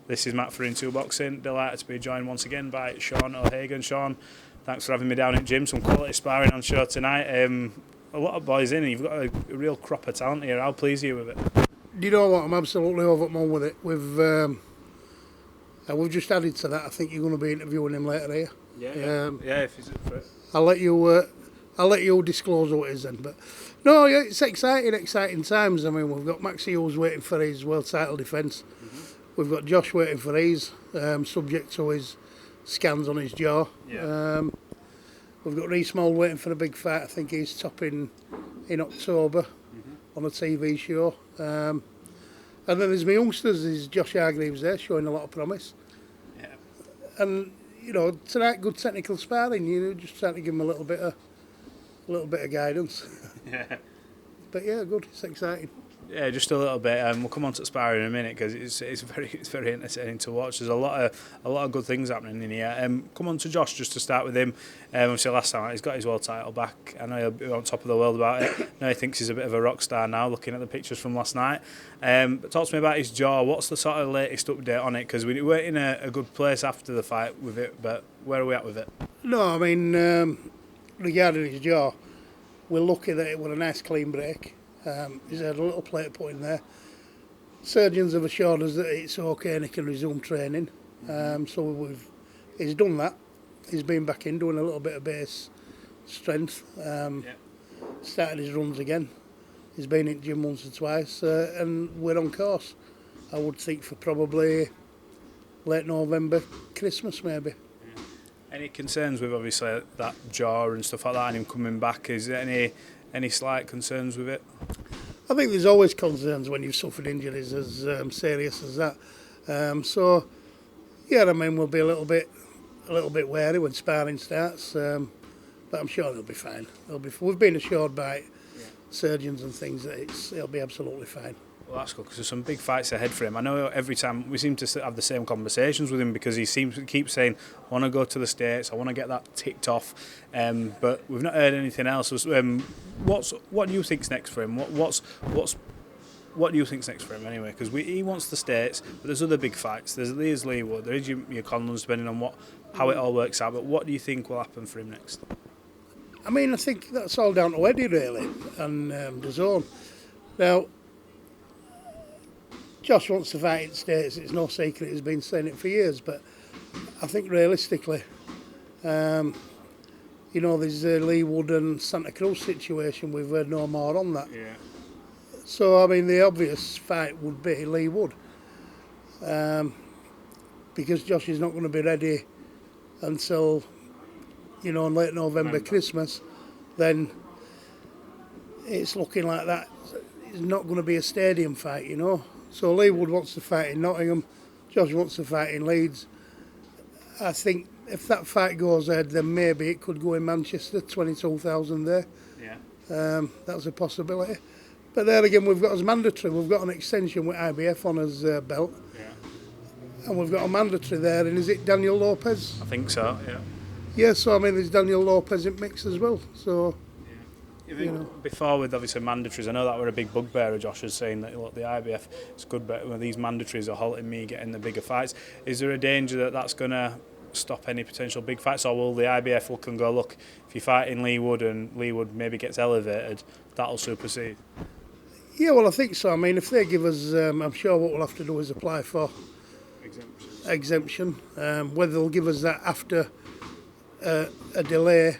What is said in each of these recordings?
This is Matt for Into Boxing. Delighted to be joined once again by Sean O'Hagan. Sean, thanks for having me down at gym. Some quality sparring on show tonight. A lot of boys in, and you've got a real crop of talent here. How pleased are you with it? Do you know what? I'm absolutely over the moon with it. We've just added to that. I think you're going to be interviewing him later here. Yeah. If he's up for it. I'll let you disclose what it is then. But no, yeah, it's exciting times. I mean, we've got Maxi Hughes waiting for his world title defence. We've got Josh waiting for his, subject to his scans on his jaw. Yeah. We've got Reece Mould waiting for a big fight. I think he's topping in October on a TV show. And then there's my youngsters. There's Josh Hargreaves there, showing a lot of promise. Yeah. And tonight, good technical sparring. Just trying to give him a little bit of guidance. Yeah. But yeah, good. It's exciting. Yeah, just a little bit. We'll come on to sparring in a minute because it's very entertaining to watch. There's a lot of good things happening in here. Come on to Josh just to start with him. Obviously last time he's got his world title back. I know he'll be on top of the world about it. I know he thinks he's a bit of a rock star now, looking at the pictures from last night. But talk to me about his jaw. What's the sort of latest update on it? Because we weren't in a good place after the fight with it. But where are we at with it? No, I mean regarding his jaw, we're lucky that it was a nice clean break. He's had a little plate put in there. Surgeons have assured us that it's okay and he can resume training. He's done that. He's been back in doing a little bit of base strength. Started his runs again. He's been in gym once or twice, and we're on course. I would think for probably late November, Christmas maybe. Any concerns with obviously that jaw and stuff like that and him coming back? Is there any slight concerns with it? I think there's always concerns when you've suffered injuries as serious as that. We'll be a little bit wary when sparring starts, but I'm sure he'll be fine. We've been assured by surgeons and things that he'll be absolutely fine. Well, that's good because there's some big fights ahead for him. I know every time we seem to have the same conversations with him because he seems to keep saying, I want to go to the States, I want to get that ticked off, but we've not heard anything else. What do you think's next for him? What do you think's next for him anyway? Because he wants the States, but there's other big fights. There's Leewood, there is your Conlons, depending on how it all works out. But what do you think will happen for him next? I mean, I think that's all down to Eddie really and DAZN. Now, Josh wants to fight in the States. It's no secret. He's been saying it for years. But I think realistically, there's the Leewood and Santa Cruz situation. We've heard no more on that. Yeah. So, I mean, the obvious fight would be Leewood. Because Josh is not going to be ready until, in late November, Christmas. Then it's looking like that. It's not going to be a stadium fight, So Leewood wants to fight in Nottingham, Josh wants to fight in Leeds. I think if that fight goes ahead, then maybe it could go in Manchester, 22,000 there. Yeah. That's a possibility. But there again, we've got as mandatory, we've got an extension with IBF on his belt. Yeah. And we've got a mandatory there, and is it Daniel Lopez? I think so, yeah. Yeah, so I mean, there's Daniel Lopez in mix as well, so... Before with obviously mandatories, I know that were a big bugbear of Josh's saying that look, the IBF is good, but when these mandatories are halting me getting the bigger fights. Is there a danger that that's going to stop any potential big fights, or will the IBF look and go, look, if you fight in Leewood and Leewood maybe gets elevated, that'll supersede? Yeah, well, I think so. I mean, if they give us, I'm sure what we'll have to do is apply for exemption. Whether they'll give us that after a delay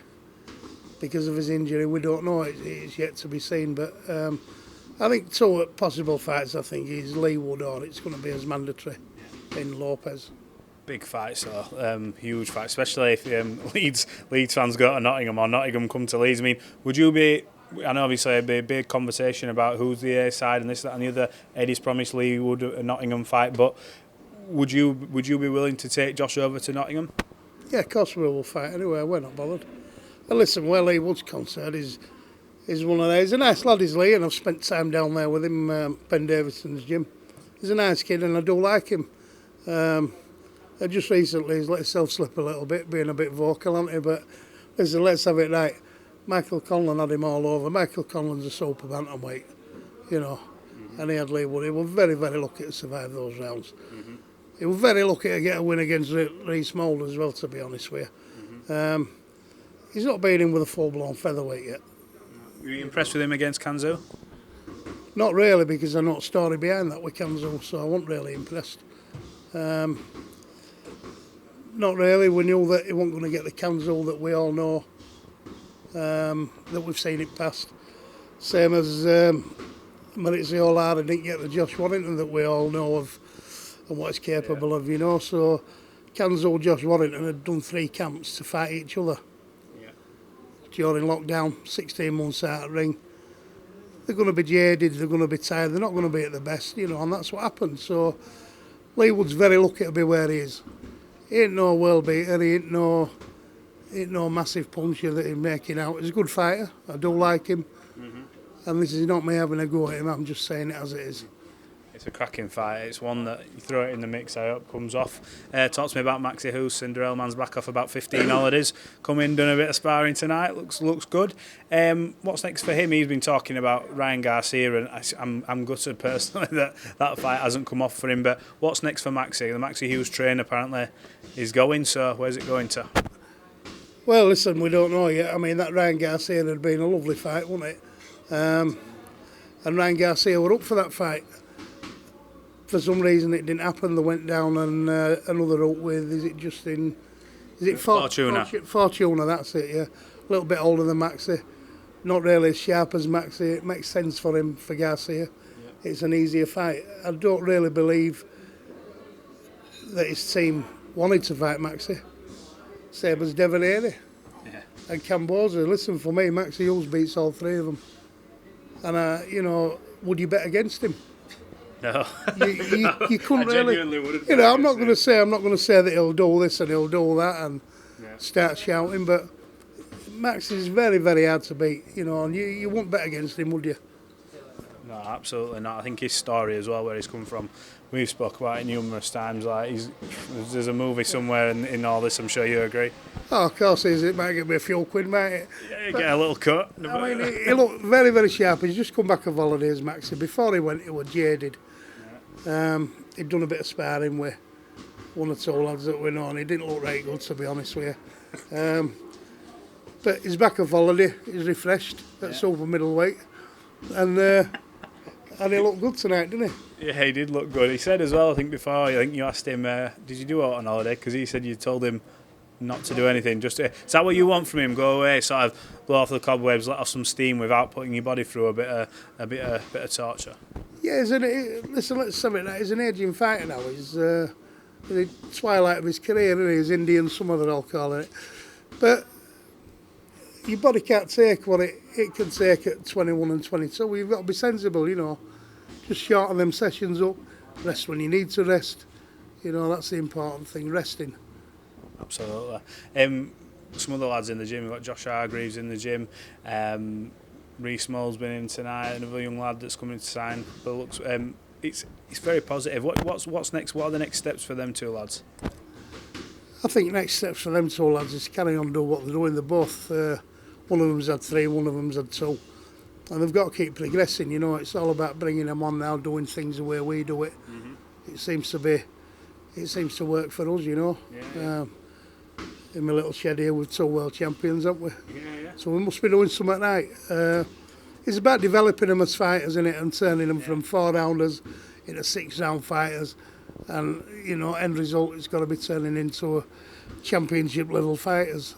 because of his injury, we don't know. It's yet to be seen. But I think two possible fights, I think, is Leewood or it's going to be as mandatory in Lopez. Big fights, though. Huge fight, especially if Leeds fans go to Nottingham or Nottingham come to Leeds. I mean, would you be... I know obviously it'd be a big conversation about who's the A side and this, that and the other. Eddie's promised Leewood a Nottingham fight, but would you be willing to take Josh over to Nottingham? Yeah, of course we will fight anyway, we're not bothered. And listen, where Leewood's concerned is one of those. He's a nice lad, is Lee, and I've spent time down there with him, Ben Davidson's gym. He's a nice kid and I do like him. Just recently he's let himself slip a little bit, being a bit vocal, hasn't he? But listen, let's have it right. Michael Conlon had him all over. Michael Conlon's a super bantamweight, and he had Leewood. He was very, very lucky to survive those rounds. he was very lucky to get a win against Reece Mould as well, to be honest with you. He's not been in with a full-blown featherweight yet. Were you impressed with him against Kanzo? Not really, because I know the story behind that with Kanzo, so I wasn't really impressed. Not really. We knew that he wasn't going to get the Kanzo that we all know, that we've seen it past. Same as Maurizio Lara didn't get the Josh Warrington that we all know of and what he's capable of, you know. So Kanzo, Josh Warrington had done 3 camps to fight each other during lockdown, 16 months out of the ring. They're going to be jaded, they're going to be tired, they're not going to be at the best, you know, and that's what happened. So Lee Wood's very lucky to be where he is. He ain't no world beater, he ain't no massive puncher that he's making out. He's a good fighter, I do like him. And this is not me having a go at him, I'm just saying it as it is. It's a cracking fight. It's one that you throw it in the mix, I hope comes off. Talk to me about Maxi Hughes. Cinderella man's back off about 15 holidays. Come in, done a bit of sparring tonight. Looks good. What's next for him? He's been talking about Ryan Garcia, and I'm gutted personally that fight hasn't come off for him. But what's next for Maxi? The Maxi Hughes train apparently is going. So where's it going to? Well, listen, we don't know yet. I mean, that Ryan Garcia had been a lovely fight, wasn't it? And Ryan Garcia were up for that fight. For some reason it didn't happen. They went down and another route with, is it Fortuna? Fortuna, that's it, yeah. A little bit older than Maxi. Not really as sharp as Maxi. It makes sense for him, for Garcia. Yeah. It's an easier fight. I don't really believe that his team wanted to fight Maxi. Same as Devon Haney and Camboza. Listen, for me, Maxi Hughes beats all 3 of them. And, you know, would you bet against him? No, you couldn't really. You know, I'm not going to say that he'll do this and he'll do that and start shouting. But Max is very, very hard to beat. You know, and you wouldn't bet against him, would you? No, absolutely not. I think his story as well, where he's come from, we've spoke about it numerous times. Like there's a movie somewhere in all this. I'm sure you agree. Oh, of course, it might get me a few quid, might it? Yeah, you get a little cut. I mean, he looked very, very sharp. He's just come back off holidays, Maxi. Before he went, he was jaded. He'd done a bit of sparring with 1 or 2 lads that we know, and he didn't look right good, to be honest with you. But he's back off holiday. He's refreshed at super middleweight, and he looked good tonight, didn't he? Yeah, he did look good. He said as well, I think before, I think you asked him, did you do it on holiday? Because he said you told him not to do anything. Is that what you want from him? Go away, sort of blow off the cobwebs, let off some steam without putting your body through a bit of torture. Yeah, listen, let's say that he's an aging fighter now. He's in the twilight of his career, isn't he? He's Indian summer, they're all calling it. But your body can't take what it can take at 21 and 22. You've got to be sensible, you know. Just shorten them sessions up, rest when you need to rest. You know, that's the important thing, resting. Absolutely. Some other lads in the gym. We've got Josh Hargreaves in the gym. Reece Mould's been in tonight. Another young lad that's coming to sign. But looks, it's very positive. What's next? What are the next steps for them 2 lads? I think next steps for them 2 lads is carry on doing what they're doing. They're both. One of them's had 3, one of them's had 2, and they've got to keep progressing. You know, it's all about bringing them on now, doing things the way we do it. It seems to work for us. You know. Yeah. In my little shed here with 2 world champions, haven't we? Yeah. So we must be doing something right. It's about developing them as fighters, isn't it, and turning them from 4-rounders into 6-round fighters. And, you know, end result is got to be turning into a championship level fighters.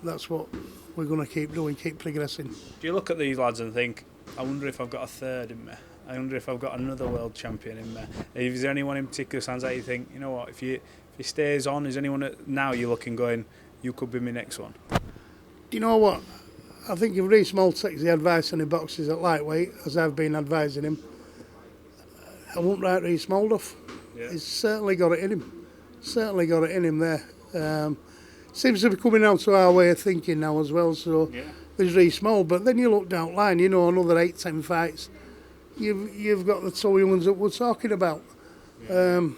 That's what we're going to keep doing, keep progressing. Do you look at these lads and think, I wonder if I've got a third in me? I wonder if I've got another world champion in me? Is there anyone in particular sounds like you think, you know what, if he stays on, is anyone now you're looking going, you could be my next one? Do you know what? I think if Reece Mould takes the advice and he boxes at lightweight, as I've been advising him, I won't write Reece Mould off. Yeah. He's certainly got it in him. Certainly got it in him there. Seems to be coming out to our way of thinking now as well. So there's Reece Mould, but then you look down the line, you know, another 8-10 fights. You've got the 2 young ones that we're talking about. Yeah.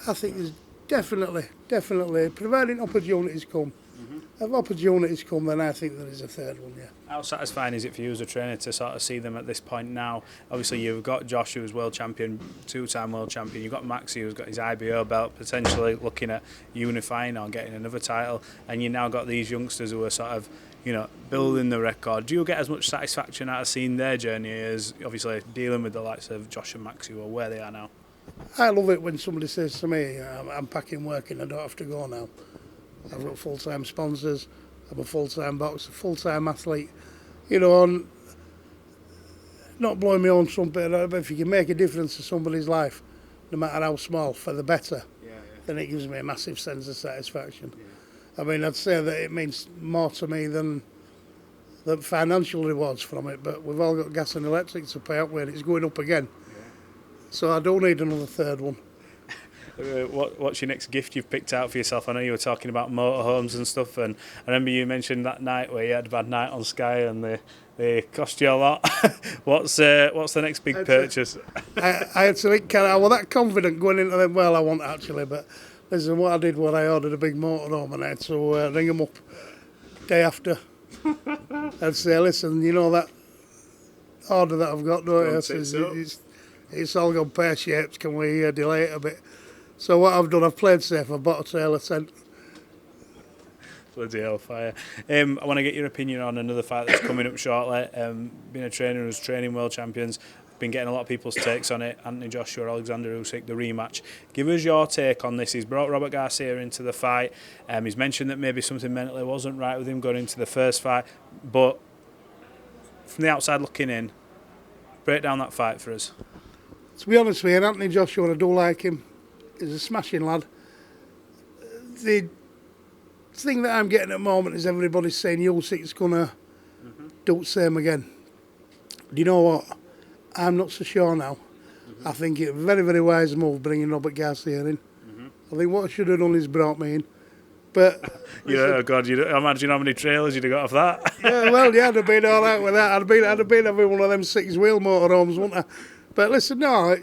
I think there's definitely, providing opportunities come, If opportunities come, then I think there is a third one, yeah. How satisfying is it for you as a trainer to sort of see them at this point now? Obviously, you've got Josh, who's world champion, two-time world champion. You've got Maxi, who's got his IBO belt, potentially looking at unifying or getting another title. And you've now got these youngsters who are sort of, building the record. Do you get as much satisfaction out of seeing their journey as, obviously, dealing with the likes of Josh and Maxi, who are where they are now? I love it when somebody says to me, I'm packing work and I don't have to go now. I've got full-time sponsors, I'm a full-time boxer, full-time athlete, and not blowing my own trumpet, but if you can make a difference to somebody's life, no matter how small, for the better, then it gives me a massive sense of satisfaction. I mean, I'd say that it means more to me than the financial rewards from it, but we've all got gas and electric to pay up with, it's going up again. So I don't need another third one. What's your next gift you've picked out for yourself? I know you were talking about motorhomes and stuff, and I remember you mentioned that night where you had a bad night on Sky and they cost you a lot. What's the next big purchase? I had to think, I was that confident going into them. Well, I wasn't actually, but listen, what I did was I ordered a big motorhome and I had to ring them up day after. I'd say, listen, that order that I've got, don't you? It's all gone pear-shaped, can we delay it a bit? So what I've done, I've played safe, I've bought a trailer tent. Bloody hellfire. I want to get your opinion on another fight that's coming up shortly. Being a trainer who's training world champions, been getting a lot of people's takes on it. Anthony Joshua, Alexander Usyk, the rematch. Give us your take on this. He's brought Robert Garcia into the fight. He's mentioned that maybe something mentally wasn't right with him going into the first fight. But from the outside looking in, break down that fight for us. To be honest with you, Anthony Joshua, I do like him. He's a smashing lad. The thing that I'm getting at the moment is everybody's saying Usyk's going to do the same again. Do you know what? I'm not so sure now. I think it's a very, very wise move bringing Robert Garcia in. I think what I should have done is brought me in. But oh God, imagine how many trailers you'd have got off that. I'd have been all right with that. I'd have been having one of them 6-wheel motorhomes, wouldn't I? But listen, no,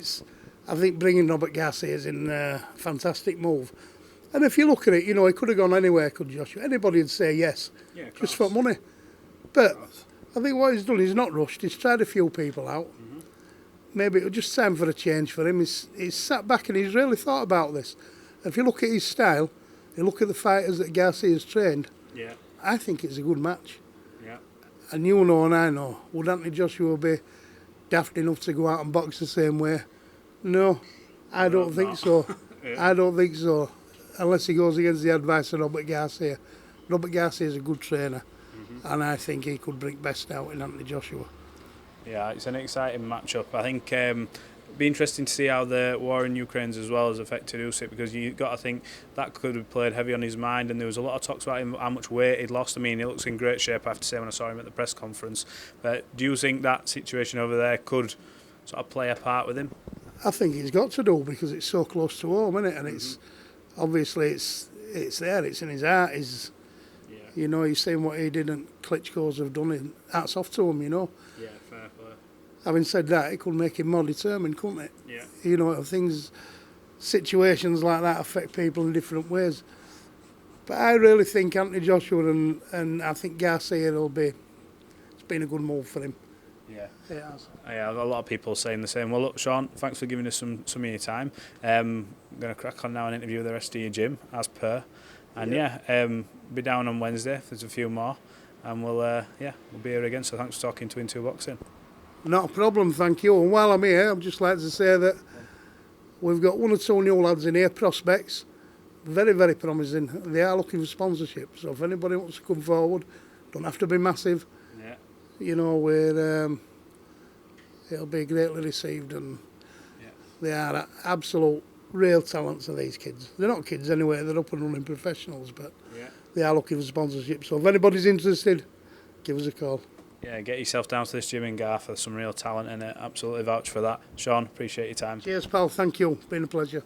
I think bringing Robert Garcia is a fantastic move. And if you look at it, he could have gone anywhere, could Joshua? Anybody would say yes, just for money. But I think what he's done, he's not rushed. He's tried a few people out. Maybe it was just time for a change for him. He's sat back and he's really thought about this. And if you look at his style, you look at the fighters that Garcia's trained, I think it's a good match. And you know and I know, would Anthony Joshua be daft enough to go out and box the same way? No, I don't think so. I don't think so, unless he goes against the advice of Robert Garcia. Robert Garcia is a good trainer, and I think he could bring best out in Anthony Joshua. Yeah, it's an exciting matchup. I think it'd be interesting to see how the war in Ukraine as well has affected Usyk, because you've got to think that could have played heavy on his mind, and there was a lot of talks about him, how much weight he'd lost. I mean, he looks in great shape, I have to say, when I saw him at the press conference. But do you think that situation over there could sort of play a part with him? I think he's got to do, because it's so close to home, isn't it? And it's obviously it's there, it's in his heart. He's saying what he did and Klitschko's have done, and hats off to him, Yeah, fair play. Having said that, it could make him more determined, couldn't it? Yeah. Situations like that affect people in different ways. But I really think Anthony Joshua and I think Garcia it's been a good move for him. Yeah. It has. Yeah, a lot of people saying the same. Well, look, Sean, thanks for giving us some of your time. I'm going to crack on now and interview the rest of your gym, as per. And be down on Wednesday if there's a few more. And we'll be here again. So thanks for talking to Into Boxing. Not a problem, thank you. And while I'm here, I'd just like to say that we've got 1 or 2 new lads in here, prospects. Very, very promising. They are looking for sponsorship. So if anybody wants to come forward, don't have to be massive. It'll be greatly received, and they are absolute real talents of these kids. They're not kids anyway, they're up and running professionals, but they are looking for sponsorship. So if anybody's interested, give us a call. Yeah, get yourself down to this gym in Garth. There's some real talent in it. Absolutely vouch for that. Sean, appreciate your time. Cheers, pal. Thank you. Been a pleasure.